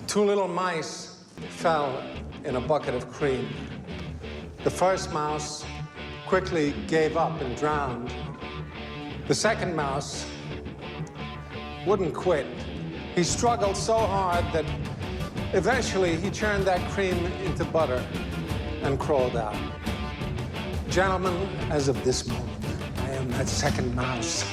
Two little mice fell in a bucket of cream. The first mouse quickly gave up and drowned. The second mouse wouldn't quit. He struggled so hard that eventually he churned that cream into butter and crawled out. Gentlemen, as of this moment, I am that second mouse.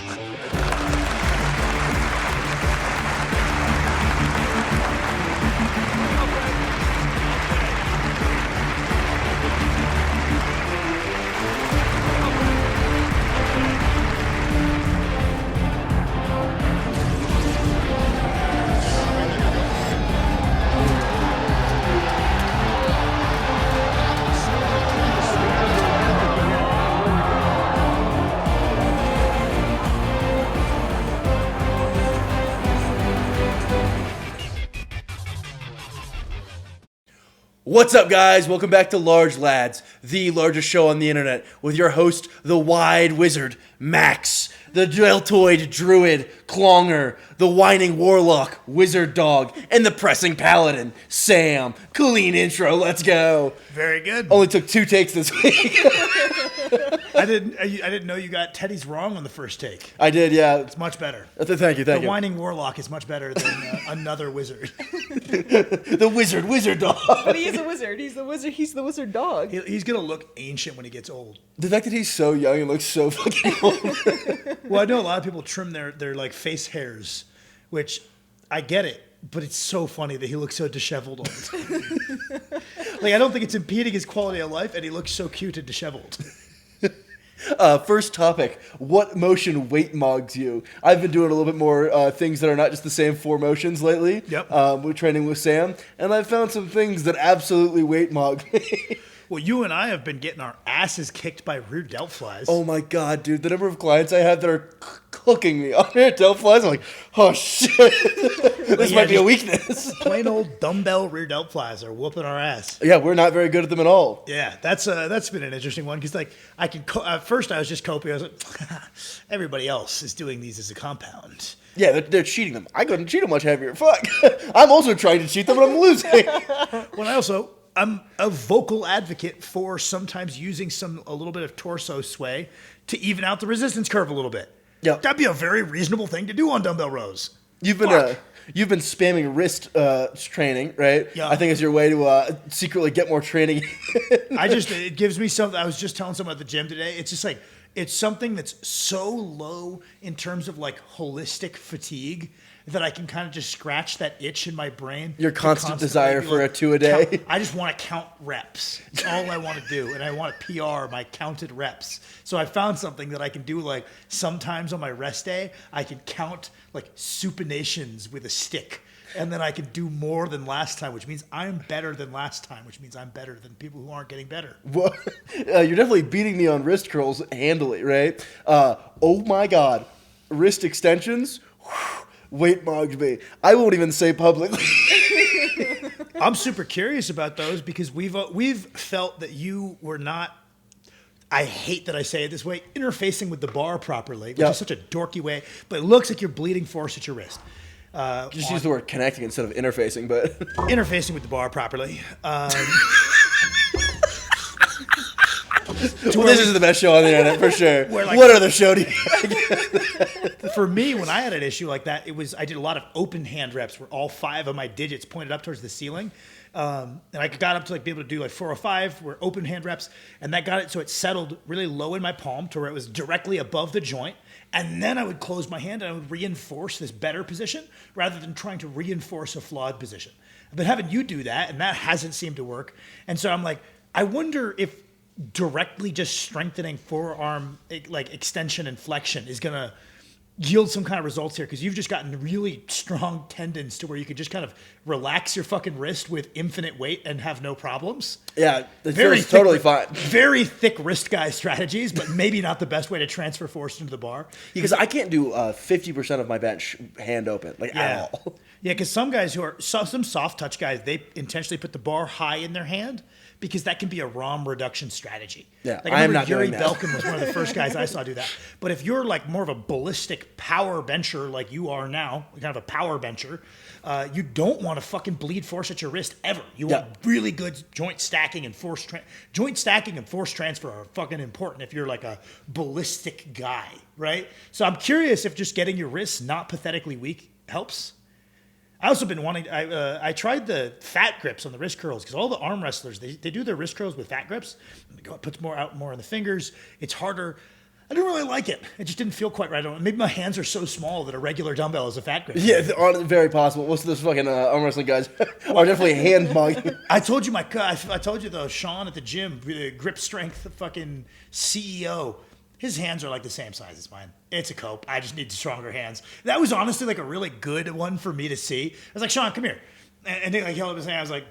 What's up, guys? Welcome back to Large Lads, the largest show on the internet, with your host, the Wide Wizard, Max, the deltoid druid, Clonger, the whining warlock, Wizard Dog, and the pressing paladin, Sam. Clean intro, let's go. Very good. Only took 2 takes this week. I didn't know you got Teddy's wrong on the first take. I did, yeah. It's much better. Thank you. The whining warlock is much better than another wizard. The wizard dog. But he is a wizard. He's the wizard. He's the wizard dog. He's gonna look ancient when he gets old. The fact that he's so young and looks so fucking old. Well, I know a lot of people trim their like face hairs, which I get it, but it's so funny that he looks so disheveled all the time. Like, I don't think it's impeding his quality of life, and he looks so cute and disheveled. First topic, what motion weight mogs you? I've been doing a little bit more things that are not just the same 4 motions lately. Yep. We're training with Sam, and I've found some things that absolutely weight mog me. Well, you and I have been getting our asses kicked by rear delt flies. Oh my god, dude. The number of clients I have that are cooking me on rear delt flies, I'm like, oh shit. This might be a weakness. Plain old dumbbell rear delt flies are whooping our ass. Yeah, we're not very good at them at all. Yeah, that's been an interesting one because like I can at first I was just coping. I was like, everybody else is doing these as a compound. Yeah, they're cheating them. I couldn't cheat them much heavier. Fuck. I'm also trying to cheat them, but I'm losing. Well, I'm a vocal advocate for sometimes using a little bit of torso sway to even out the resistance curve a little bit. Yeah, that'd be a very reasonable thing to do on dumbbell rows. You've been spamming wrist training, right? Yeah. I think it's your way to secretly get more training. It gives me something. I was just telling someone at the gym today. It's just like, it's something that's so low in terms of like holistic fatigue that I can kind of just scratch that itch in my brain. Your constant desire for a 2 a day. I just want to count reps. It's all I want to do. And I want to PR my counted reps. So I found something that I can do, like sometimes on my rest day, I can count like supinations with a stick. And then I can do more than last time, which means I'm better than last time, which means I'm better than people who aren't getting better. Well, you're definitely beating me on wrist curls handily, right? Oh my God. Wrist extensions? Whew. Weight mogged me. I won't even say publicly. I'm super curious about those because we've felt that you were not, I hate that I say it this way, interfacing with the bar properly, which is such a dorky way, but it looks like you're bleeding force at your wrist. Just use the word connecting instead of interfacing, but interfacing with the bar properly. Well, this is the best show on the internet for sure. Like, what other show do you? For me, when I had an issue like that, I did a lot of open hand reps where all 5 of my digits pointed up towards the ceiling. And I got up to like be able to do like 4 or 5 were open hand reps, and that got it so it settled really low in my palm to where it was directly above the joint. And then I would close my hand and I would reinforce this better position rather than trying to reinforce a flawed position. I've been having you do that, and that hasn't seemed to work. And so I'm like, I wonder if directly just strengthening forearm like extension and flexion is going to yield some kind of results here, because you've just gotten really strong tendons to where you could just kind of relax your fucking wrist with infinite weight and have no problems. Yeah, it feels totally fine. Very thick wrist guy strategies, but maybe not the best way to transfer force into the bar. Because I can't do 50% of my bench hand open, at all. Yeah, because some guys some soft touch guys, they intentionally put the bar high in their hand because that can be a ROM reduction strategy. Yeah, like, I am remember not Yuri doing that. Belkin was one of the first guys I saw do that. But if you're like more of a ballistic power bencher like you are now, kind of a power bencher, you don't want to fucking bleed force at your wrist ever. You want really good joint stacking and force transfer are fucking important if you're like a ballistic guy, right? So I'm curious if just getting your wrists not pathetically weak helps. I also been wanting. I tried the fat grips on the wrist curls because all the arm wrestlers they do their wrist curls with fat grips. It puts more on the fingers. It's harder. I didn't really like it. It just didn't feel quite right. Maybe my hands are so small that a regular dumbbell is a fat grip. Yeah, very possible. Most of those fucking arm wrestling guys are definitely hand mugging. I told you though, Sean at the gym, grip strength, the fucking CEO. His hands are like the same size as mine. It's a cope. I just need stronger hands. That was honestly like a really good one for me to see. I was like, Sean, come here. And he like held up his hand. I was like,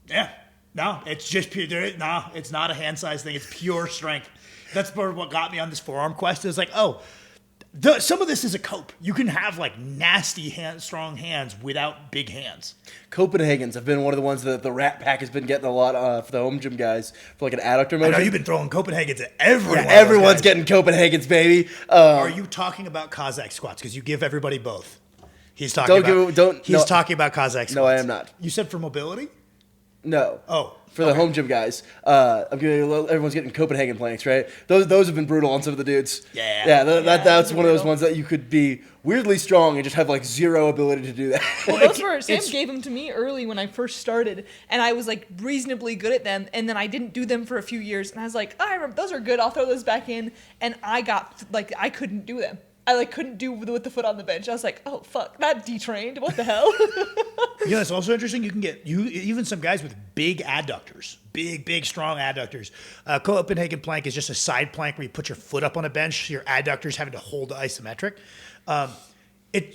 yeah, no, it's just pure. No, it's not a hand size thing. It's pure strength. That's part of what got me on this forearm quest. It was like, some of this is a cope. You can have like nasty strong hands without big hands. Copenhagen's have been one of the ones that the Rat Pack has been getting a lot for the home gym guys for like an adductor motion. I know you've been throwing Copenhagen's at everyone. Yeah, everyone's getting Copenhagen's, baby. Are you talking about Cossack squats? Because you give everybody both. He's talking talking about Cossack squats. No, I am not. You said for mobility? No. Oh. For the home gym guys. Everyone's getting Copenhagen planks, right? Those have been brutal on some of the dudes. Yeah. That's one of those ones that you could be weirdly strong and just have like zero ability to do that. Well, those were Sam gave them to me early when I first started, and I was like reasonably good at them, and then I didn't do them for a few years, and I was like, I remember those are good. I'll throw those back in, and I got like I couldn't do them. I like couldn't do with the foot on the bench. I was like, oh fuck, that detrained. What the hell? You know, it's also interesting. You can get even some guys with big adductors, big strong adductors. Copenhagen plank is just a side plank where you put your foot up on a bench. Your adductors having to hold isometric.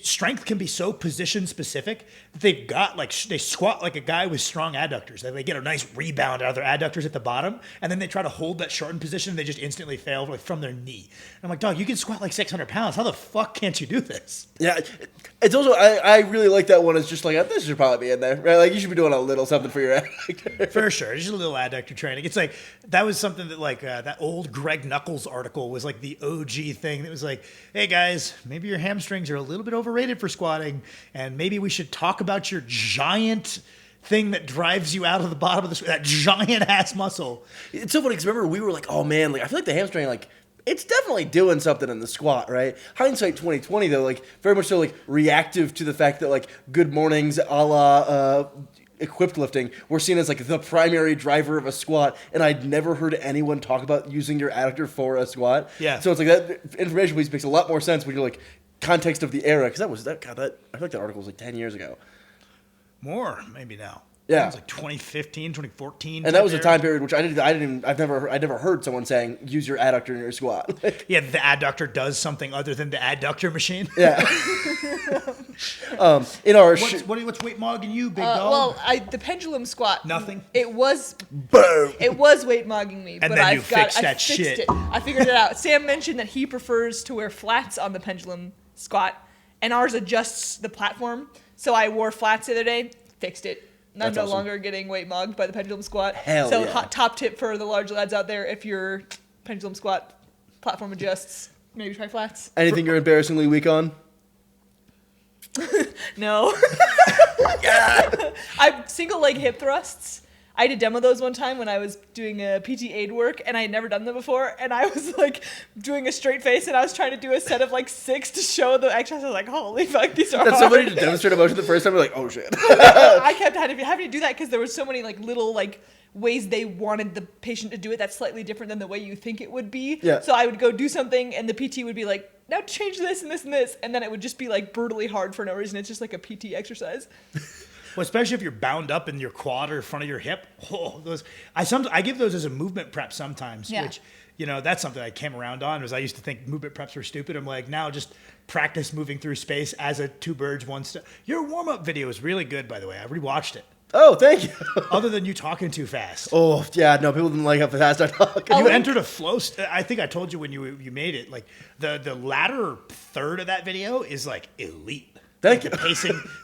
Strength can be so position specific that they've got they squat like a guy with strong adductors. They get a nice rebound out of their adductors at the bottom, and then they try to hold that shortened position. And they just instantly fail from their knee. And I'm like, dog, you can squat like 600 pounds. How the fuck can't you do this? Yeah, it's also I really like that one. It's just like this should probably be in there, right? Like you should be doing a little something for your adductor. For sure, just a little adductor training. It's like that was something that that old Greg Knuckles article was like the OG thing. That was like, hey guys, maybe your hamstrings are a little bit overrated for squatting, and maybe we should talk about your giant thing that drives you out of the bottom of that giant ass muscle. It's so funny because remember we were like, oh man, like I feel like the hamstring it's definitely doing something in the squat, right? Hindsight 2020 though, like very much so like reactive to the fact that like good mornings a la equipped lifting were seen as like the primary driver of a squat, and I'd never heard anyone talk about using your adductor for a squat. Yeah. So it's like that information piece makes a lot more sense when you're like context of the era, because I feel like that article was like 10 years ago. More, maybe now. Yeah. It was like 2015, 2014. And that was a time period which I'd never heard someone saying use your adductor in your squat. Yeah, the adductor does something other than the adductor machine. Yeah. In our what's weight mogging you, big dog? Well, the pendulum squat. Nothing. It was boom. It was weight mogging me, And but then I you fixed that shit. it. I figured it out. Sam mentioned that he prefers to wear flats on the pendulum squat, and ours adjusts the platform. So I wore flats the other day, fixed it. I'm no longer getting weight mogged by the pendulum squat. Hell so yeah. Top tip for the large lads out there: if your pendulum squat platform adjusts, maybe try flats. Anything you're embarrassingly weak on? No. I single leg hip thrusts. I did demo those one time when I was doing a PT aid work, and I had never done them before, and I was like doing a straight face, and I was trying to do a set of like 6 to show the exercise. I was like, holy fuck, these are That's hard. somebody to demonstrate a motion the first time. We're like, oh shit. I kept having to do that because there was so many like little like ways they wanted the patient to do it that's slightly different than the way you think it would be. Yeah. So I would go do something, and the PT would be like, now change this and this and this, and then it would just be like brutally hard for no reason. It's just like a PT exercise. Well, especially if you're bound up in your quad or front of your hip. Oh, I give those as a movement prep sometimes, which, that's something I came around on, was I used to think movement preps were stupid. I'm like, now just practice moving through space as a 2 birds, 1 stone. Your warm-up video is really good, by the way. I rewatched it. Oh, thank you. Other than you talking too fast. Oh, yeah, no, people didn't like how fast I talk. You entered a flow. I think I told you when you made it, like the latter third of that video is like elite. Thank you.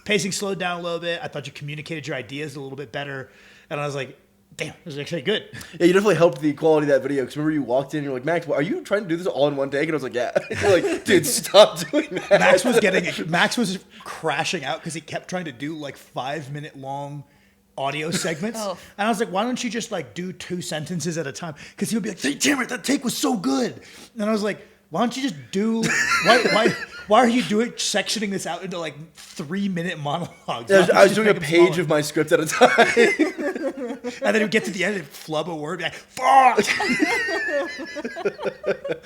Pacing slowed down a little bit. I thought you communicated your ideas a little bit better. And I was like, damn, it was actually good. Yeah, you definitely helped the quality of that video. Because remember you walked in and you're like, Max, are you trying to do this all in one take? And I was like, yeah. You're like, dude, stop doing that. Max was crashing out because he kept trying to do like 5-minute long audio segments. Oh. And I was like, why don't you just like do 2 sentences at a time? Because he would be like, damn it, that take was so good. And I was like, why don't you just do, why are you sectioning this out into like 3-minute monologues? Yeah, I was doing a page of my script at a time. And then he'd get to the end and flub a word, be like, fuck!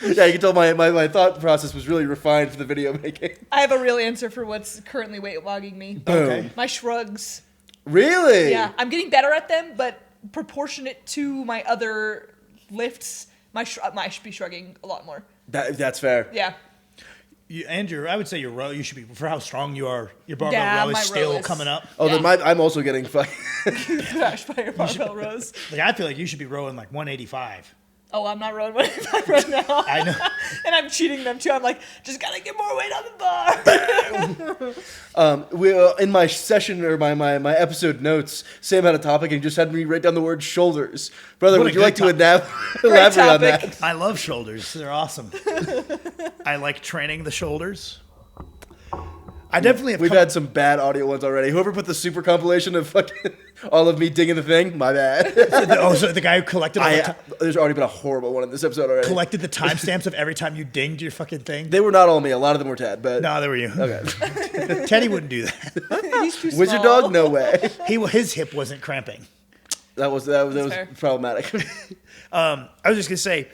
Yeah, you can tell my thought process was really refined for the video making. I have a real answer for what's currently weight logging me. Boom. My shrugs. Really? Yeah, I'm getting better at them, but proportionate to my other lifts, I should be shrugging a lot more. That's fair. Yeah. Andrew, I would say you should be, for how strong you are, your barbell row is my still row is- coming up. Oh, Yeah. then I'm also getting fucking... Crashed by your barbell rows. Like, I feel like you should be rowing like 185. Oh, I'm not rowing 185 right now. I know. And I'm cheating them too. I'm like, just gotta get more weight on the bar. In my session or my episode notes, Sam had a topic and just had me write down the word shoulders. Brother, What a would you good like to elaborate on topic. that? I love shoulders. They're awesome. I like training the shoulders. I definitely have We've had some bad audio ones already. Whoever put the super compilation of fucking all of me dinging the thing, my bad. so the guy who collected There's already been a horrible one in this episode already. collected the timestamps of every time you dinged your fucking thing. They were not all me. A lot of them were Tad, but No, they were you. okay. Teddy wouldn't do that. He's too Wizard small. dog, no way. His hip wasn't cramping. That was fair. problematic. I was just gonna say,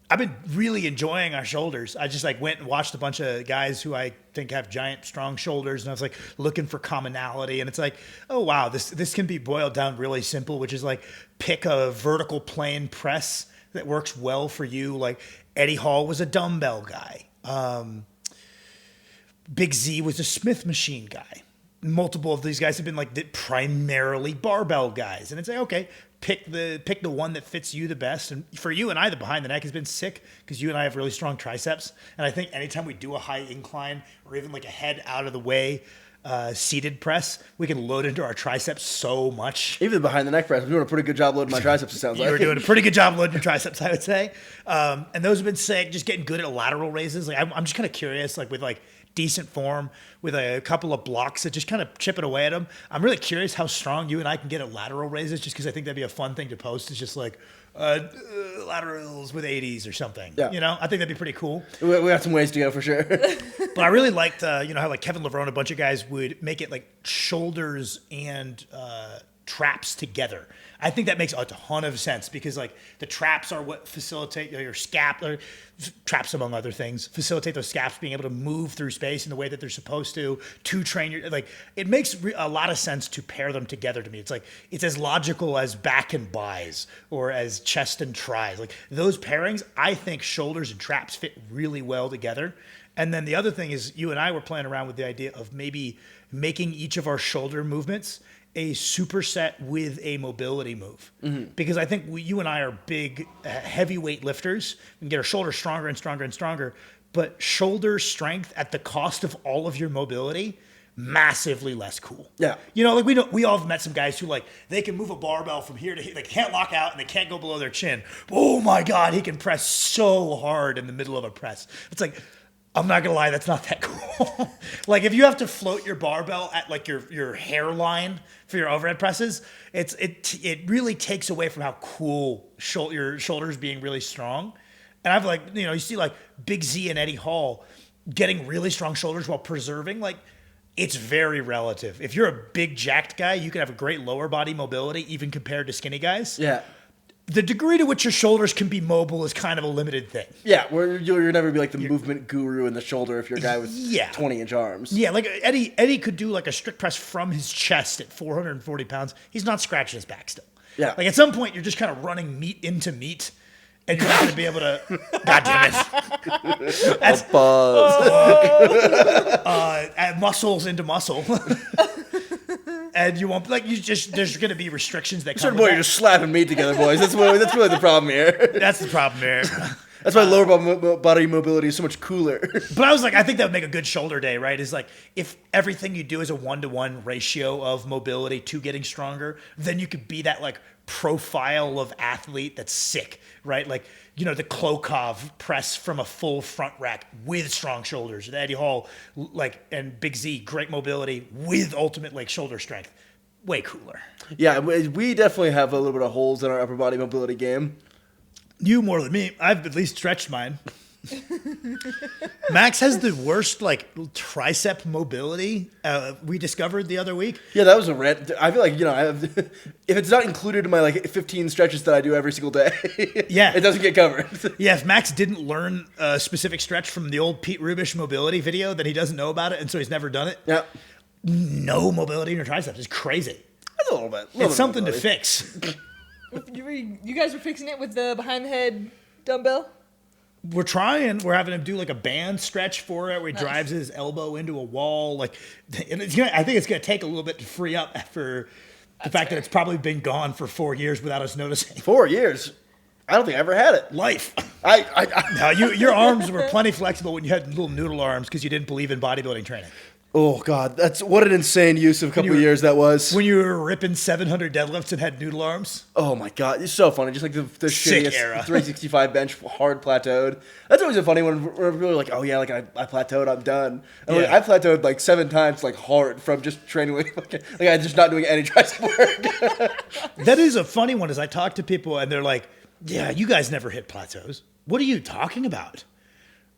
I've been really enjoying our shoulders. I just like went and watched a bunch of guys who I think have giant, strong shoulders, and I was like looking for commonality. And it's like, oh wow, this can be boiled down really simple, which is like pick a vertical plane press that works well for you. Like Eddie Hall was a dumbbell guy. Big Z was a Smith machine guy. Multiple of these guys have been like primarily barbell guys, and it's like, okay, pick the one that fits you the best. And for you and I, the behind the neck has been sick because you and I have really strong triceps, and I think anytime we do a high incline or even like a head out of the way seated press, we can load into our triceps so much. Even behind the neck press, I'm doing a pretty good job loading my triceps, it sounds like. You were doing a pretty good job loading your triceps, I would say. And those have been sick, just getting good at lateral raises. Like I'm just kind of curious, like with like decent form, with a couple of blocks that just kind of chipping away at them. I'm really curious how strong you and I can get at lateral raises, just because I think that'd be a fun thing to post. It's just like laterals with 80s or something. Yeah. You know, I think that'd be pretty cool. We got some ways to go for sure. But I really liked, how like Kevin Levrone, a bunch of guys would make it like shoulders and traps together. I think that makes a ton of sense because like the traps are what facilitate your scap, or traps among other things, facilitate those scaps being able to move through space in the way that they're supposed to train your, like it makes a lot of sense to pair them together to me. It's like, it's as logical as back and bis or as chest and tries. Like those pairings, I think shoulders and traps fit really well together. And then the other thing is you and I were playing around with the idea of maybe making each of our shoulder movements a superset with a mobility move. Mm-hmm. Because I think you and I are big heavyweight lifters. We can get our shoulders stronger and stronger and stronger, but shoulder strength at the cost of all of your mobility, massively less cool. Yeah. You know, like we all have met some guys who like, they can move a barbell from here to here. They can't lock out and they can't go below their chin. Oh my God, he can press so hard in the middle of a press. It's like, I'm not gonna lie, that's not that cool. Like if you have to float your barbell at like your hairline for your overhead presses, it really takes away from how cool your shoulders being really strong. And I've like, you see like Big Z and Eddie Hall getting really strong shoulders while preserving, like it's very relative. If you're a big jacked guy, you can have a great lower body mobility even compared to skinny guys. Yeah. The degree to which your shoulders can be mobile is kind of a limited thing. Yeah, you'll never be like the movement guru in the shoulder if you're a guy with 20-inch arms. Yeah, like Eddie could do like a strict press from his chest at 440 pounds. He's not scratching his back still. Yeah. Like at some point, you're just kind of running meat into meat, and you're not going to be able to. God damn it! That's muscles into muscle. And you won't there's going to be restrictions that come Certain with boy, that. you're just slapping meat together, boys. That's really the problem here. That's the problem here. That's why lower body mobility is so much cooler. But I was like, I think that would make a good shoulder day, right? Is like if everything you do is a 1-to-1 ratio of mobility to getting stronger, then you could be that like profile of athlete that's sick, right? Like, you know, the Klokov press from a full front rack with strong shoulders. The Eddie Hall, like, and Big Z, great mobility with ultimate like shoulder strength. Way cooler. Yeah, we definitely have a little bit of holes in our upper body mobility game. You more than me. I've at least stretched mine. Max has the worst like tricep mobility. We discovered the other week. Yeah, that was a rant. I feel like, you know, if it's not included in my like 15 stretches that I do every single day, yeah, it doesn't get covered. Yeah, if Max didn't learn a specific stretch from the old Pete Rubish mobility video, then he doesn't know about it, and so he's never done it. Yeah. No mobility in your triceps is crazy. That's a little bit. It's something to fix. You guys were fixing it with the behind the head dumbbell? We're trying. We're having him do like a band stretch for it where he Nice. drives his elbow into a wall. Like, and I think it's going to take a little bit to free up after the fact that it's probably been gone for 4 years without us noticing. 4 years? I don't think I ever had it. Life. I No, your arms were plenty flexible when you had little noodle arms because you didn't believe in bodybuilding training. Oh, God. That's what an insane use of a couple of years that was. When you were ripping 700 deadlifts and had noodle arms. Oh, my God. It's so funny. Just like the Sick shittiest era. 365 bench, hard plateaued. That's always a funny one. We're really like, oh, yeah, like I plateaued, I'm done. And like, Yeah. I plateaued like 7 times, like hard from just training. Like I'm just not doing any tricep work. That is a funny one as I talk to people and they're like, yeah, you guys never hit plateaus. What are you talking about?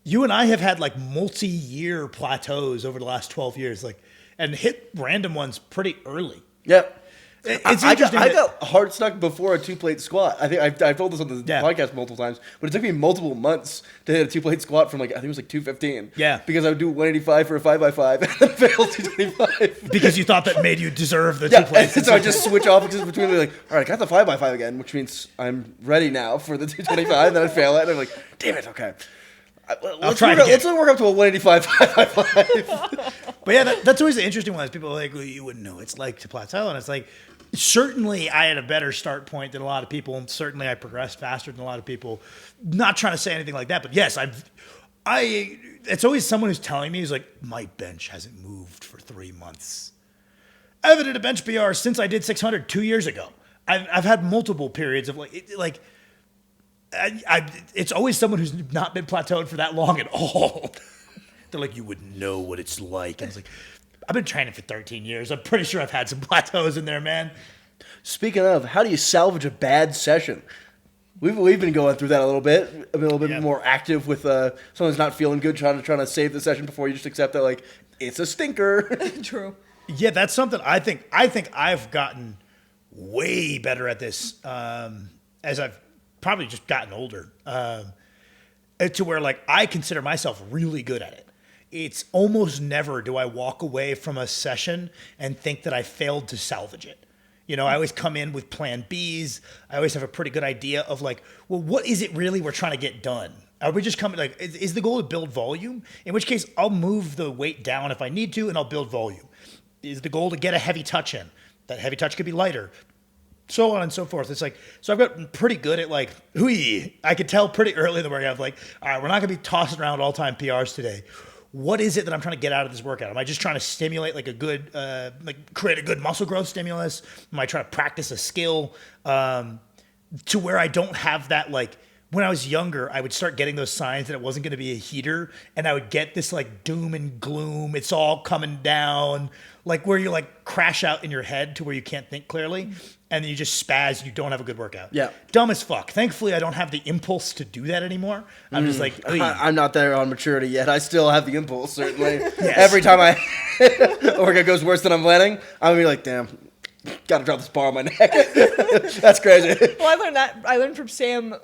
You and I have had like multi-year plateaus over the last 12 years, like, and hit random ones pretty early. Yep. It's I interesting. got hard stuck before a 2-plate squat. I think I've told this on the Yeah. podcast multiple times, but it took me multiple months to hit a 2-plate squat from like, I think it was like 215. Yeah. Because I would do 185 for a 5x5 and then fail 225. because you thought that made you deserve the Yeah, two plates. and so I just switch off between like, all right, I got the 5x5 again, which means I'm ready now for the 225. Then I fail it, and I'm like, damn it, okay. Let's try it again. let's work up to a 185 5x5. But yeah, that's always the interesting one. Is people are like, well, you wouldn't know what it's like to plateau, and it's like, certainly I had a better start point than a lot of people, and certainly I progressed faster than a lot of people. Not trying to say anything like that, but yes, it's always someone who's telling me, who's like, my bench hasn't moved for 3 months. I haven't hit a bench PR since I did 600 2 years ago. I've had multiple periods of it's always someone who's not been plateaued for that long at all. They're like, you wouldn't know what it's like. And it's like, I've been training for 13 years. I'm pretty sure I've had some plateaus in there, man. Speaking of, how do you salvage a bad session? We've been going through that a little bit. I've been a little bit more active with someone's not feeling good, trying to save the session before you just accept that like it's a stinker. True. Yeah, that's something I think I've gotten way better at this as I've probably just gotten older to where like I consider myself really good at it. It's almost never do I walk away from a session and think that I failed to salvage it. You know, I always come in with plan Bs. I always have a pretty good idea of like, well, what is it really we're trying to get done? Are we just coming like, is the goal to build volume? In which case I'll move the weight down if I need to and I'll build volume. Is the goal to get a heavy touch in? That heavy touch could be lighter. So on and so forth. It's like, so I've gotten pretty good at like, I could tell pretty early in the workout, like, all right, we're not going to be tossing around all-time PRs today. What is it that I'm trying to get out of this workout? Am I just trying to stimulate like a good, create a good muscle growth stimulus? Am I trying to practice a skill to where I don't have that like, when I was younger, I would start getting those signs that it wasn't going to be a heater, and I would get this like doom and gloom. It's all coming down, like where you like crash out in your head to where you can't think clearly, and then you just spaz. You don't have a good workout. Yeah, dumb as fuck. Thankfully, I don't have the impulse to do that anymore. I'm just like, I'm not there on maturity yet. I still have the impulse. Certainly, yes. Every time a workout goes worse than I'm planning, I'm gonna be like, damn. Gotta drop this bar on my neck. That's crazy. Well, I learned from Sam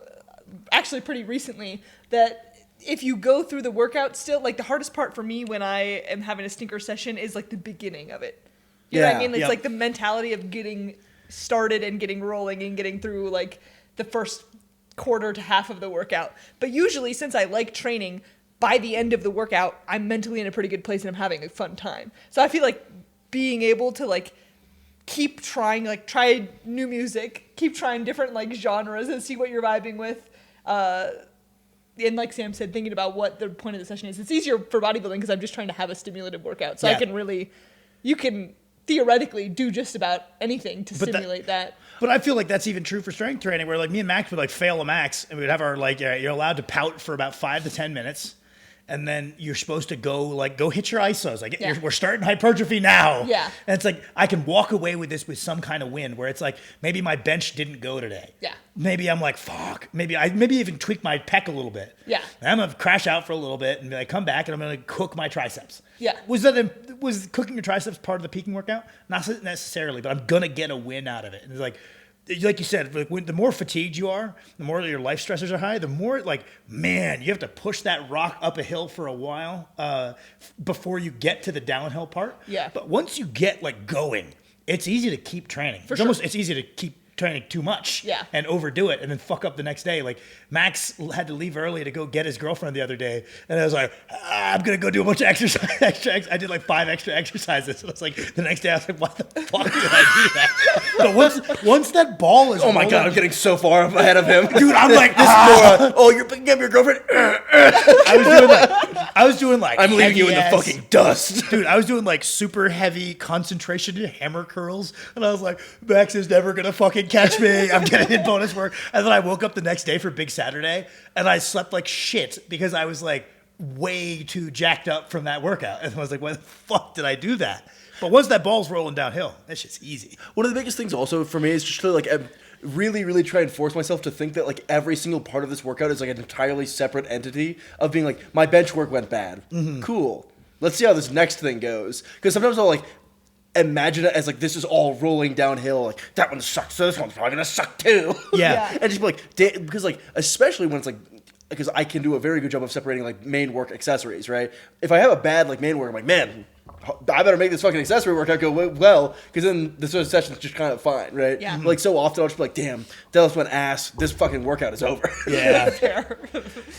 actually pretty recently that if you go through the workout still, like the hardest part for me when I am having a stinker session is like the beginning of it. You know what I mean? It's like the mentality of getting started and getting rolling and getting through like the first quarter to half of the workout. But usually, since I like training, by the end of the workout, I'm mentally in a pretty good place and I'm having a fun time. So I feel like being able to like keep trying, like try new music, keep trying different like genres and see what you're vibing with. and like Sam said, thinking about what the point of the session is. It's easier for bodybuilding because I'm just trying to have a stimulative workout. So you can theoretically do just about anything to stimulate that. But I feel like that's even true for strength training, where like me and Max would like fail a max, and we would have our like, you're allowed to pout for about 5 to 10 minutes. And then you're supposed to go hit your ISOs. Like we're starting hypertrophy now. Yeah. And it's like, I can walk away with this with some kind of win where it's like, maybe my bench didn't go today. Yeah. Maybe I'm like, fuck. Maybe even tweak my pec a little bit. Yeah. And I'm going to crash out for a little bit and be like, come back and I'm going to cook my triceps. Yeah. Was cooking your triceps part of the peaking workout? Not necessarily, but I'm going to get a win out of it. And it's like you said, the more fatigued you are, the more your life stressors are high, the more you have to push that rock up a hill for a while before you get to the downhill part. Yeah. But once you get going, it's easy to keep training. It's easy to keep training too much and overdo it and then fuck up the next day. Like Max had to leave early to go get his girlfriend the other day, and I was like, I'm gonna go do a bunch of exercise. I did like 5 extra exercises. So it's like the next day I was like, what the fuck did I do that? But once that ball is my God, I'm getting so far ahead of him. Dude, I'm like, you're picking up your girlfriend? I was doing like I'm leaving you in the fucking dust. Dude, I was doing like super heavy concentration hammer curls, and I was like, Max is never gonna fucking catch me. I'm getting in bonus work. And then I woke up the next day for Big Saturday, and I slept like shit because I was like way too jacked up from that workout. And I was like, why the fuck did I do that? But once that ball's rolling downhill, that's just easy. One of the biggest things also for me is just to really, really try and force myself to think that every single part of this workout is an entirely separate entity of being like, my bench work went bad. Mm-hmm. Cool. Let's see how this next thing goes. Because sometimes I'll imagine it as this is all rolling downhill. That one sucks, so this one's probably gonna suck too. Yeah. And just be because especially when it's because I can do a very good job of separating main work accessories, right? If I have a bad main work, I'm like, man, I better make this fucking accessory workout go well, because then the sort of session's just kind of fine, right? Yeah. So often I'll just be like, damn, deadlift went ass. This fucking workout is over. Yeah.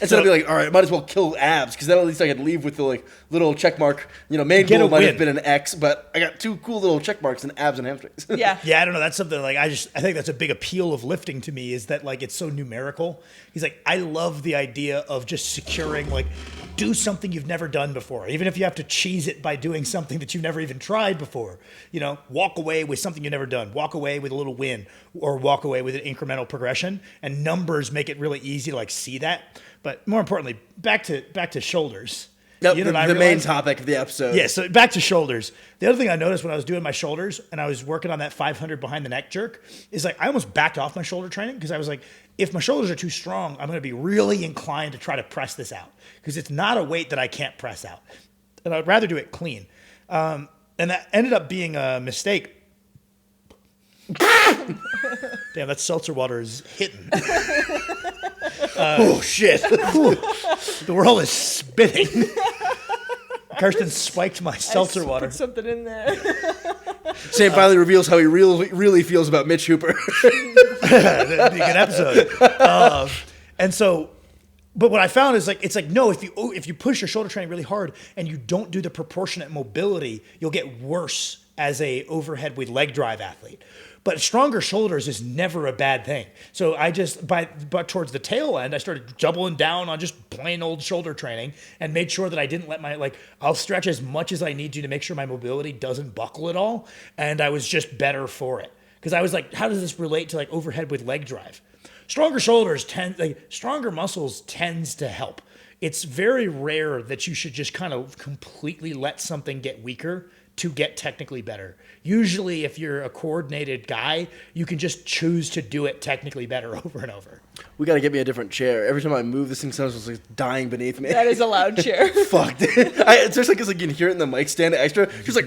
And so I'll be like, all right, might as well kill abs, because then at least I could leave with the little check mark. Main goal might have been an X, but I got 2 cool little check marks in abs and hamstrings. Yeah. Yeah, I don't know. That's something I think that's a big appeal of lifting to me, is that it's so numerical. He's like, I love the idea of just securing do something you've never done before, even if you have to cheese it by doing something that you've never even tried before. Walk away with something you've never done. Walk away with a little win, or walk away with an incremental progression. And numbers make it really easy to see that. But more importantly, back to shoulders. Yep, the main topic of the episode. Yeah, so back to shoulders. The other thing I noticed when I was doing my shoulders and I was working on that 500 behind the neck jerk is I almost backed off my shoulder training, because I was like, if my shoulders are too strong, I'm going to be really inclined to try to press this out, because it's not a weight that I can't press out. And I'd rather do it clean. And that ended up being a mistake. Damn, that seltzer water is hitting. Oh, shit. The world is spitting. Karsten spiked my seltzer water. Put something in there. Sam finally reveals how he really feels about Mitch Hooper. That'd be a good episode. And so, but what I found is no, if you push your shoulder training really hard and you don't do the proportionate mobility, you'll get worse as a overhead with leg drive athlete. But stronger shoulders is never a bad thing. So I just, but towards the tail end, I started doubling down on just plain old shoulder training and made sure that I didn't let I'll stretch as much as I need to make sure my mobility doesn't buckle at all. And I was just better for it. Because I was like, how does this relate to overhead with leg drive? Stronger shoulders stronger muscles tends to help. It's very rare that you should just kind of completely let something get weaker to get technically better. Usually, if you're a coordinated guy, you can just choose to do it technically better over and over. We got to get me a different chair. Every time I move, this thing sounds dying beneath me. That is a loud chair. Fuck, dude. It's just because you can hear it in the mic stand extra. Just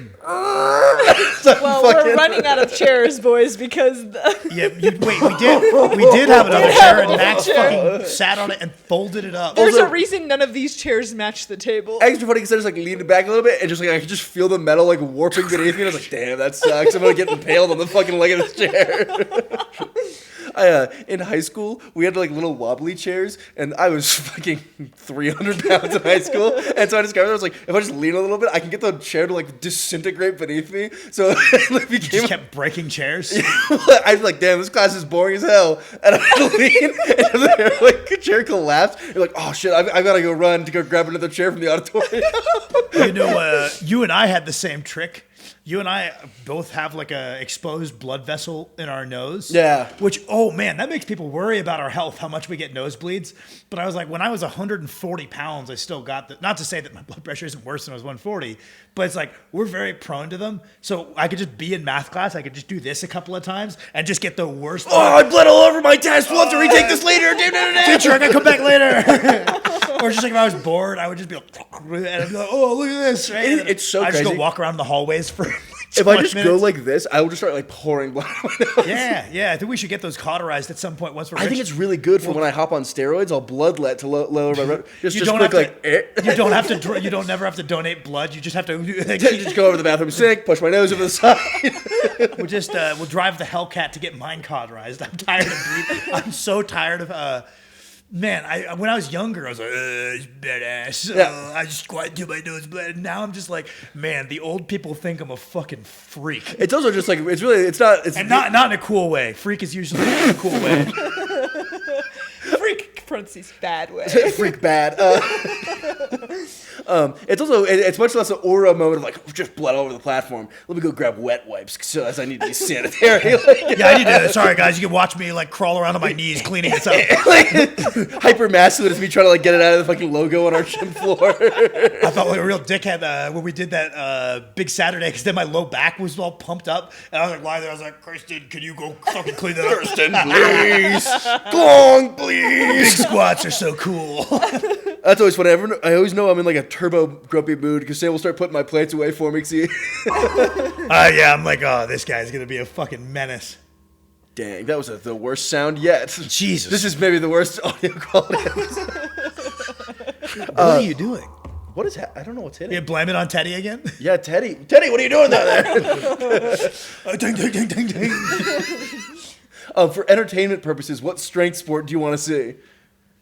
well, we're running out of chairs, boys, because... we did have another chair, and Max fucking sat on it and folded it up. There's a reason none of these chairs match the table. Extra funny because I just leaned back a little bit and just I could just feel the metal warping beneath me. And I was like, damn, that sucks. I'm gonna get impaled on the fucking leg of this chair. In high school, we had like little wobbly chairs, and I was fucking 300 pounds in high school. And so I discovered I was like, if I just lean a little bit, I can get the chair to like disintegrate beneath me. So it like, became. You just kept breaking chairs. I was like, damn, this class is boring as hell. And I lean, and the chair collapsed. You're like, oh shit, I've got to go run to go grab another chair from the auditorium. You know, you and I had the same trick. You and I both have like a exposed blood vessel in our nose. Yeah. Which, oh man, that makes people worry about our health, how much we get nosebleeds. But I was like, when I was 140 pounds, I still got the, not to say that my blood pressure isn't worse than I was 140, but it's like, we're very prone to them. So I could just be in math class. I could just do this a couple of times and just get the worst. Oh, I bled all over my test. We'll have to retake this later. Teacher, I gotta come back later. Or just like if I was bored, I would just be like, and I'd be like, oh, look at this. Right? It's so I just crazy. go walk around the hallways for If I just 20 go minutes. like this, I will just start like pouring blood out my nose. Yeah. I think we should get those cauterized at some point once we're I rich. think it's really good for when I hop on steroids. I'll bloodlet to lower my blood. You Just don't quick, have like, to. You don't have to. You don't never have to donate blood. You just have to. you just go over the bathroom sink, push my nose over the side. We'll drive the Hellcat to get mine cauterized. I'm tired of breathing. I'm so tired of. Man, when I was younger, I was like, it's badass. Yeah. I just squat till my nose bled. Now I'm just like, man, the old people think I'm a fucking freak. It's also just like it's not. It's And not in a cool way. Freak is usually in a cool way. Freak, parentheses, bad way. freak bad. It's also it's much less an aura moment of like just blood all over the platform. Let me go grab wet wipes so as I need to be sanitary. Yeah, I need to. Sorry, guys, you can watch me like crawl around on my knees cleaning this up. Hyper masculine is me trying to like get it out of the fucking logo on our gym floor. I felt like a real dickhead when we did that Big Saturday because then my low back was all pumped up. And I was like, lying there, I was like, Kirsten, can you go fucking clean that up? Kirsten, please. Glong, please. Big squats are so cool. That's always funny. I always know I'm in like a turbo grumpy mood because Sam will start putting my plates away for me. See? Yeah, I'm like, oh, this guy's going to be a fucking menace. Dang, that was the worst sound yet. Jesus. This is maybe the worst audio quality. What are you doing? What is I don't know what's hitting. You blame it on Teddy again? Yeah, Teddy. Teddy, what are you doing down there? Ding, ding, ding, ding, ding. For entertainment purposes, what strength sport do you want to see?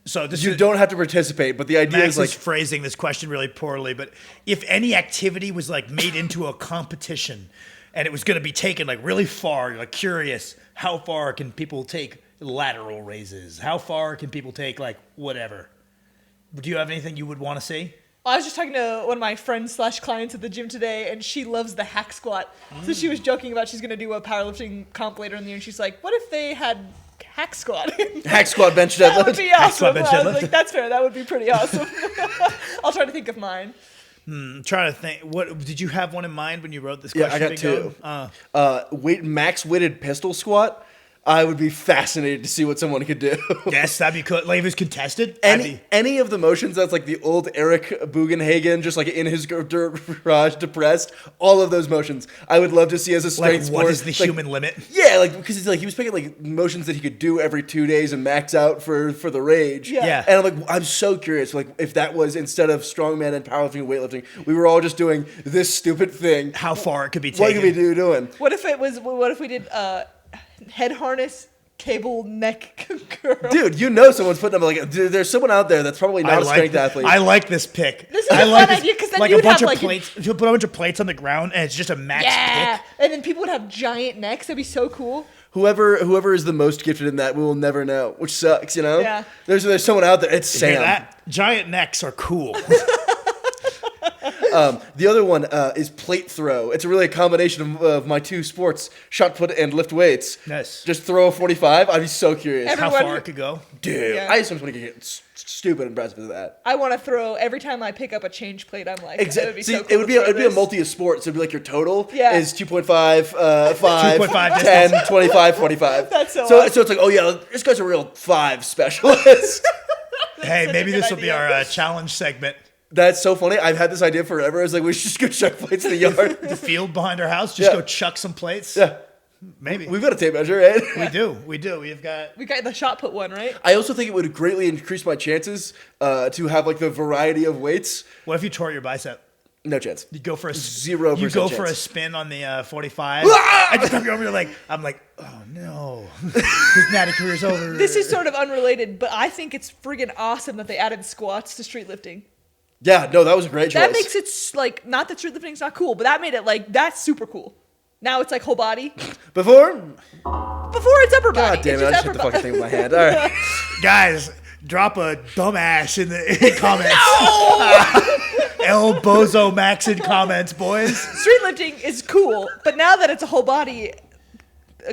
So this You is, don't have to participate, but the idea Max is like is phrasing this question really poorly, but if any activity was like made into a competition and it was going to be taken like really far, you're like curious, how far can people take lateral raises? How far can people take like whatever? Do you have anything you would want to see? I was just talking to one of my friends / clients at the gym today, and she loves the hack squat. So she was joking about she's going to do a powerlifting comp later in the year, and she's like, what if they had hack squat? hack squat bench That would deadlift. be awesome. squat, bench I was deadlift. like, that's fair. That would be pretty awesome. I'll try to think of mine. I'm trying to think. What did you have one in mind when you wrote this Yeah, question? I got two. Max weighted pistol squat. I would be fascinated to see what someone could do. Yes, that'd be cool. Like if it was contested, Any of the motions that's like the old Eric Bugenhagen, just like in his garage, depressed. All of those motions, I would love to see as a strength like sport. what is the Like, human limit? Yeah, like because he was picking like motions that he could do every 2 days and max out for the rage. Yeah. And I'm so curious, like if that was instead of strongman and powerlifting and weightlifting, we were all just doing this stupid thing. How far it could be taken? What could we do doing? What if we did head harness, cable neck curl? Dude, you know someone's putting up like there's someone out there that's probably not a strength athlete. I like this pick. This is I a like fun this, idea, 'cause then like you a would bunch have, of like, plates. You put a bunch of plates on the ground, and it's just a max Yeah. pick. And then people would have giant necks. That'd be so cool. Whoever is the most gifted in that, we will never know, which sucks, you know? Yeah. There's someone out there. It's Hear Sam. that? Giant necks are cool. The other one is plate throw. It's really a combination of my two sports, shot put and lift weights. Nice. Just throw a 45. I'd be so curious. How Everyone- far it could go? Dude, Yeah. I just want to get stupid impressive with that. I want to throw every time I pick up a change plate. I'm like, it would Exactly. be See, so cool. it would be to it'd throw be a this. multi-sport. So it'd be like your total Yeah. is 2.5, 5, 2.5 10, 25, 45. That's so so awesome. it's like, oh yeah, this guy's a real 5 specialist. Hey, such maybe a good this will be idea. our challenge segment. That's so funny. I've had this idea forever. I was like, we should just go chuck plates in the yard. The field behind our house, just Yeah. go chuck some plates. Yeah. Maybe. We've got a tape measure, right? We do. We've got... We got the shot put one, right? I also think it would greatly increase my chances to have like the variety of weights. What if you tore your bicep? No chance. You go for a 0% You go for a chance. spin on the 45. I just come over. You're like, I'm like, oh no. His natty career's over. This is sort of unrelated, but I think it's friggin' awesome that they added squats to street lifting. Yeah, no, that was a great choice. That makes it like, not that street lifting's not cool, but that made it like, that's super cool. Now it's like whole body. Before it's upper body. God damn It's it, I just just hit the upper fucking thing with my hand. All right. Guys, drop a dumbass in the comments. El Bozo Max in comments, boys. Street lifting is cool, but now that it's a whole body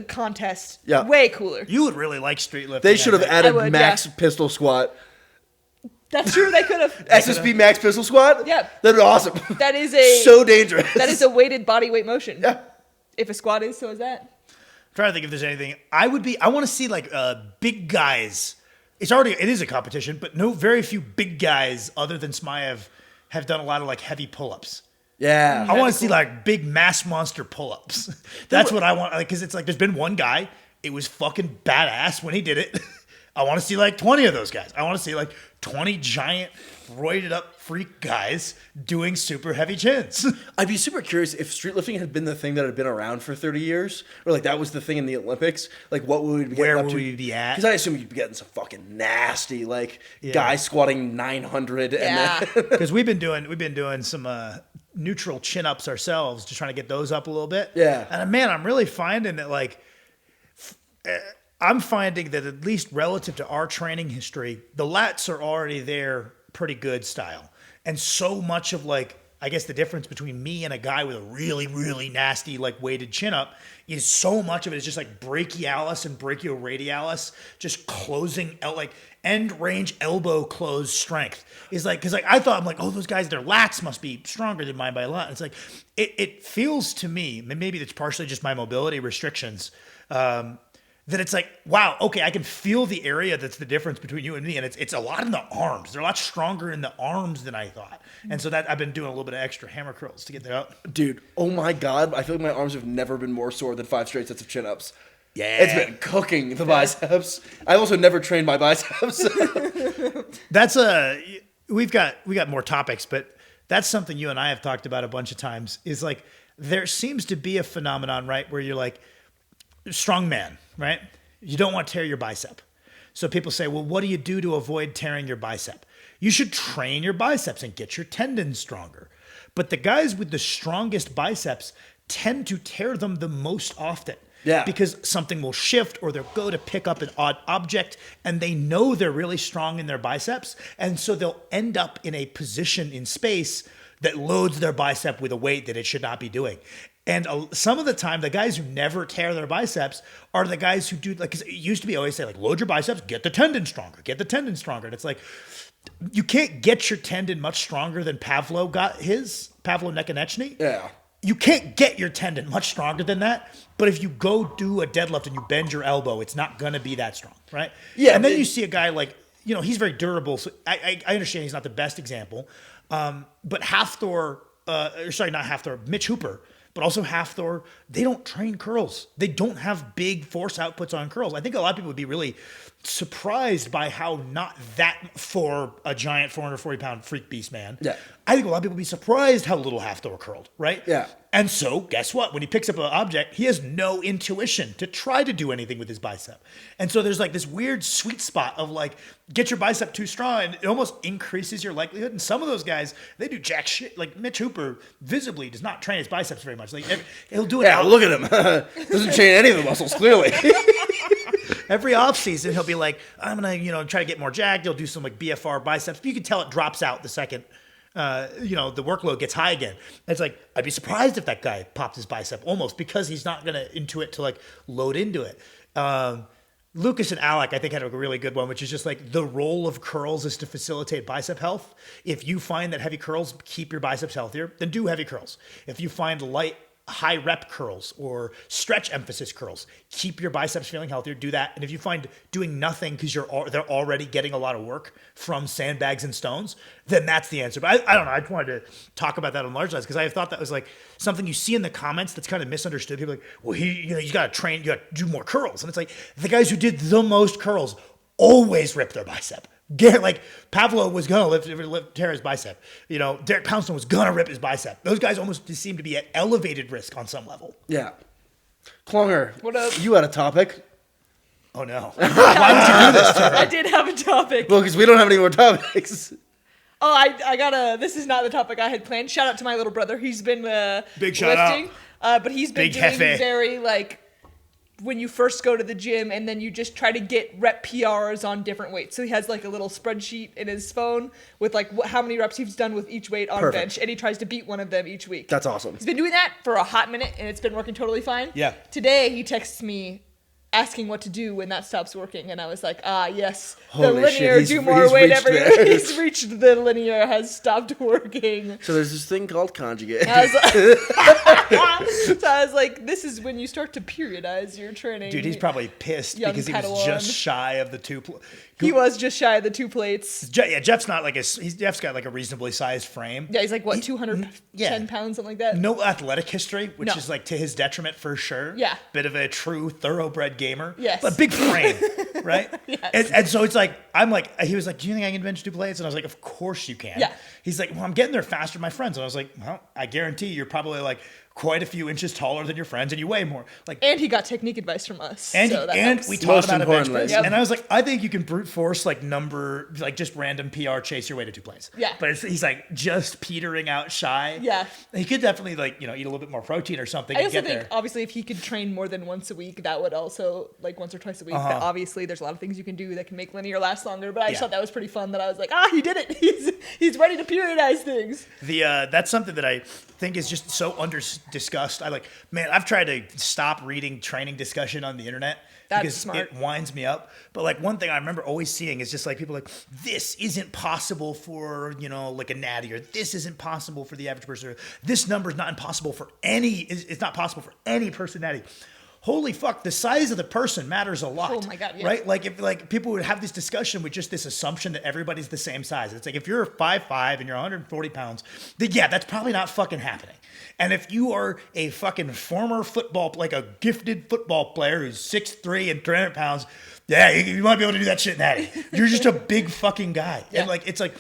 contest, Yeah. way cooler. You would really like street lifting. They should have I think. added I would, max yeah. pistol squat. That's true. They could have. SSB max pistol squat? Yeah. That'd be awesome. That is a so dangerous. That is a weighted body weight motion. Yeah. If a squat is, so is that. I'm trying to think if there's anything. I want to see like big guys. It is a competition, but very few big guys other than Smaev have done a lot of like heavy pull-ups. Yeah. I want to see like big mass monster pull-ups. That's what I want. Like, cause it's like, there's been one guy, it was fucking badass when he did it. I want to see like 20 of those guys. I want to see like 20 giant roided up freak guys doing super heavy chins. I'd be super curious if street lifting had been the thing that had been around for 30 years, or like that was the thing in the Olympics. Like, what would we be getting Where up would to? we be at? Because I assume you'd be getting some fucking nasty, like guy squatting 900. Yeah. And then Because we've been doing some neutral chin ups ourselves, just trying to get those up a little bit. Yeah. And man, I'm really finding that like, I'm finding that at least relative to our training history, the lats are already there pretty good style. And so much of like, I guess the difference between me and a guy with a really, really nasty, like weighted chin up is so much of it is just like brachialis and brachioradialis, just closing out like end range elbow close strength is like, cause like I thought I'm like, oh, those guys, their lats must be stronger than mine by a lot. It's like, it feels to me, maybe it's partially just my mobility restrictions, that it's like, wow, okay, I can feel the area that's the difference between you and me. And it's a lot in the arms. They're a lot stronger in the arms than I thought. And so that I've been doing a little bit of extra hammer curls to get that out. dude, oh my God, I feel like my arms have never been more sore than 5 straight sets of chin ups. Yeah. It's been cooking the biceps. I also never trained my biceps. That's we've got more topics, but that's something you and I have talked about a bunch of times is like, there seems to be a phenomenon, right? Where you're like, strong man, right? You don't want to tear your bicep. So people say, well, what do you do to avoid tearing your bicep? You should train your biceps and get your tendons stronger. But the guys with the strongest biceps tend to tear them the most often. Yeah. Because something will shift or they'll go to pick up an odd object and they know they're really strong in their biceps. And so they'll end up in a position in space that loads their bicep with a weight that it should not be doing. And some of the time, the guys who never tear their biceps are the guys who do, like, 'cause it used to be always say, like, load your biceps, get the tendon stronger, get the tendon stronger. And it's like, you can't get your tendon much stronger than Pavlo got his, Pavlo Nekonechny. Yeah. You can't get your tendon much stronger than that. But if you go do a deadlift and you bend your elbow, it's not going to be that strong, right? Yeah. And then you see a guy like, you know, he's very durable. So I understand he's not the best example. But Hafthor, not Hafthor, Mitch Hooper, but also Hafthor, they don't train curls. They don't have big force outputs on curls. I think a lot of people would be really surprised by how not that for a giant 440-pound freak beast man. Yeah. I think a lot of people would be surprised how little Hafthor curled, right? Yeah. And so, guess what? When he picks up an object, he has no intuition to try to do anything with his bicep. And so there's like this weird sweet spot of like, get your bicep too strong, and it almost increases your likelihood. And some of those guys, they do jack shit. Like Mitch Hooper visibly does not train his biceps very much. Like he'll do it. Yeah, look at him. Doesn't train any of the muscles, clearly. Every offseason, he'll be like, I'm going to, try to get more jacked. He'll do some like BFR biceps. But you can tell it drops out the second, the workload gets high again. And it's like, I'd be surprised if that guy popped his bicep almost because he's not going to intuit to like load into it. Lucas and Alec, I think, had a really good one, which is just like the role of curls is to facilitate bicep health. If you find that heavy curls keep your biceps healthier, then do heavy curls. If you find light, high rep curls or stretch emphasis curls, keep your biceps feeling healthier, do that. And if you find doing nothing because they're already getting a lot of work from sandbags and stones, then that's the answer. But I don't know. I just wanted to talk about that on large size because I thought that was like something you see in the comments that's kind of misunderstood. People are like, well, you got to train, you got to do more curls. And it's like the guys who did the most curls always rip their bicep. Like Pavlo was gonna tear his bicep. Derek Poundstone was gonna rip his bicep. Those guys almost seem to be at elevated risk on some level. Yeah. Clonger, What up? You had a topic. Oh no! Why would you do this to her? I did have a topic. Well, because we don't have any more topics. Oh, I got a. This is not the topic I had planned. Shout out to my little brother. He's been Big shout lifting, but he's been Big doing jefe. very like when you first go to the gym and then you just try to get rep PRs on different weights. So he has like a little spreadsheet in his phone with like how many reps he's done with each weight on Perfect. bench, and he tries to beat one of them each week. That's awesome. He's been doing that for a hot minute, and it's been working totally fine. Yeah. Today he texts me asking what to do when that stops working, and I was like, yes, Holy the linear shit, do he's more weight reached every there. he's reached the linear has stopped working. So there's this thing called conjugate. I was like, so I was like, this is when you start to periodize your training. Dude, he's probably pissed Young because he was Padawan. just shy of the two. He was just shy of the 2 plates. Yeah, Jeff's not like Jeff's got like a reasonably sized frame. Yeah, he's like, what, 210 pounds, something like that? No athletic history, which No. is like to his detriment for sure. Yeah. Bit of a true thoroughbred gamer. Yes. But big frame, right? Yes. And so it's like, I'm like, he was like, do you think I can bench 2 plates? And I was like, of course you can. Yeah. He's like, well, I'm getting there faster than my friends. And I was like, well, I guarantee you're probably like quite a few inches taller than your friends and you weigh more. Like, And he got technique advice from us. and, so that and helps. we taught Most him how to bench importantly. press. Yep. And I was like, I think you can brute force like just random PR chase your way to 2 plates. Yeah. But he's like just petering out shy. Yeah. He could definitely like, eat a little bit more protein or something I and also get think, there. obviously, if he could train more than once a week, that would also, like once or twice a week, that obviously there's a lot of things you can do that can make linear last longer. But I just Yeah. thought that was pretty fun that I was like, he did it. He's ready to periodize things. That's something that I think is just so discussed. I've tried to stop reading training discussion on the internet That's because smart. it winds me up. But like one thing I remember always seeing is just like people like, this isn't possible for, like a natty, or this isn't possible for the average person, or this number is not impossible for it's not possible for any person natty. Holy fuck, the size of the person matters a lot. Oh my God, yeah. Right? Like if like people would have this discussion with just this assumption that everybody's the same size. It's like if you're 5'5" and you're 140 pounds, then yeah, that's probably not fucking happening. And if you are a fucking former like a gifted football player who's 6'3" and 300 pounds, yeah, you might be able to do that shit natty. You're just a big fucking guy. Yeah. And like, it's like,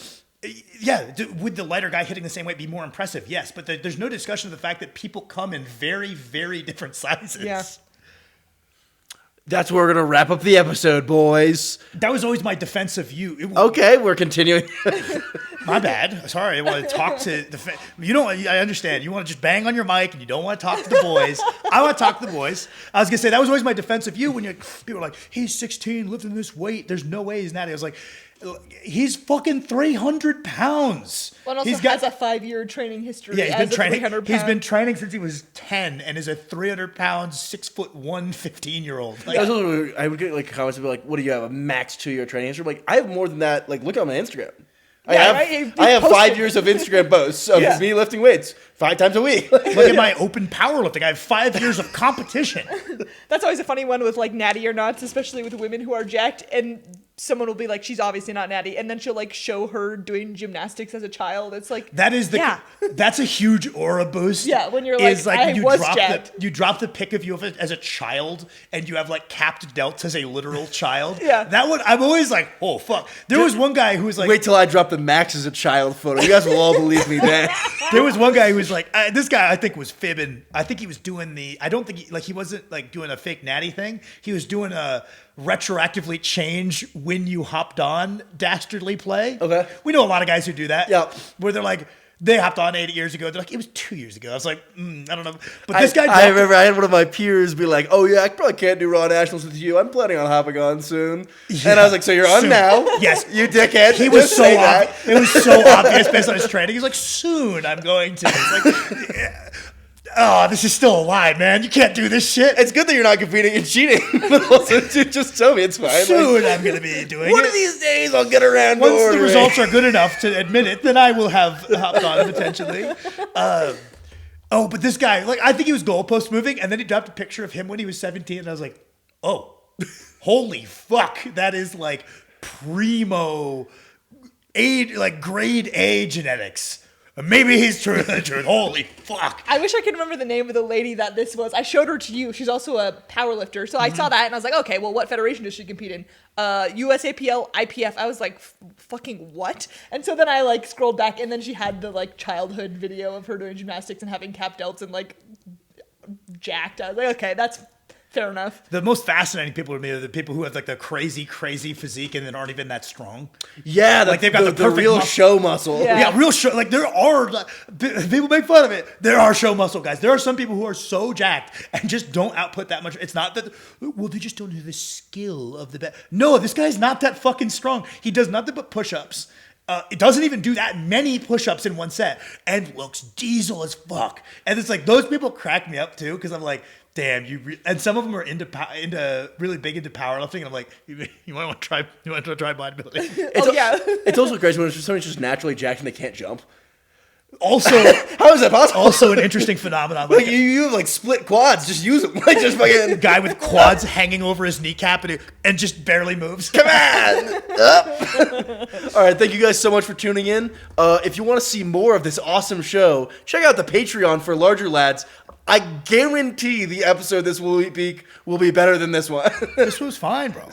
yeah, would the lighter guy hitting the same weight be more impressive? Yes, but there's no discussion of the fact that people come in very, very different sizes. Yeah. That's where we're gonna wrap up the episode, boys. That was always my defense of you. Okay, we're continuing. My bad. Sorry, I want to talk to the. I understand. You want to just bang on your mic and you don't want to talk to the boys. I want to talk to the boys. I was gonna say that was always my defense of you when people were like, "He's 16, lifting this weight. There's no way he's natty." I was like, "He's fucking 300 pounds." Well, and also has a 5-year training history. Yeah, he's as been training. 300 He's been pound- training since he was 10 and is a 300 pound, 6'1", 15-year-old. Like, I would get like comments about like, "What do you have? A max 2-year training history?" I'm like, I have more than that. Like, look at my Instagram. right? I have Posted- 5 years of Instagram posts of Yeah. me lifting weights 5 times a week. Look at my open powerlifting. I have 5 years of competition. That's always a funny one with like natty or nots, especially with women who are jacked, and someone will be like, she's obviously not natty, and then she'll like show her doing gymnastics as a child. It's like That's a huge aura boost. Yeah, when you're like, I was jacked. You drop the pic of you as a child and you have like capped delts as a literal child. Yeah. That one, I'm always like, oh fuck. There was one guy who was like, Wait till I drop the max as a child photo. You guys will all believe me then. there was one guy who was like, this guy I think was fibbing. I think he was doing I don't think he wasn't like doing a fake natty thing. He was doing a retroactively change when you hopped on dastardly play. Okay. We know a lot of guys who do that. Yep. Where they're like, they hopped on 8 years ago. They're like, it was 2 years ago. I was like, I don't know. But this guy, I remember I had one of my peers be like, "Oh yeah, I probably can't do Raw Nationals with you. I'm planning on hopping on soon." And I was like, "So you're on Soon. now?" Yes. you dickhead. He was Just so say that. obvious. It was so obvious based on his training. He's like, soon I'm going to. It's like, oh, this is still a lie, man. You can't do this shit. It's good that you're not competing and cheating. But also, just tell me it's fine. Soon I'm going to be doing One it. of these days I'll get around to Once the ordering. results are good enough to admit it, then I will have hopped on potentially. But this guy, like, I think he was goalpost moving, and then he dropped a picture of him when he was 17, and I was like, oh, holy fuck. That is like primo age, like grade A genetics. Maybe he's true to the truth. Holy fuck. I wish I could remember the name of the lady that this was. I showed her to you. She's also a power lifter. So I saw that and I was like, okay, well, what federation does she compete in? USAPL, IPF. I was like, fucking what? And so then I like scrolled back and then she had the like childhood video of her doing gymnastics and having cap delts and like jacked. I was like, okay, that's Fair enough. The most fascinating people to me are the people who have like the crazy physique and then aren't even that strong. Yeah, Like they've got the perfect real muscle. show muscle. Yeah. Yeah, real show. Like there are people make fun of it. There are show muscle guys. There are some people who are so jacked and just don't output that much. It's not that. Well, they just don't have the skill of the best. No, this guy's not that fucking strong. He does nothing but push-ups. It doesn't even do that many push-ups in one set, and looks diesel as fuck. And it's like those people crack me up too because I'm like, damn, and some of them are into really big into powerlifting, and I'm like, you might want to try bodybuilding. It's also crazy when somebody's just naturally jacked and they can't jump. Also, How is that possible? also an interesting phenomenon. Like you have like split quads, just use them. Like just fucking guy with quads hanging over his kneecap and just barely moves. come on. Up. All right, thank you guys so much for tuning in. If you want to see more of this awesome show, check out the Patreon for Larger Lads. I guarantee the episode this week will be better than this one. This was fine, bro.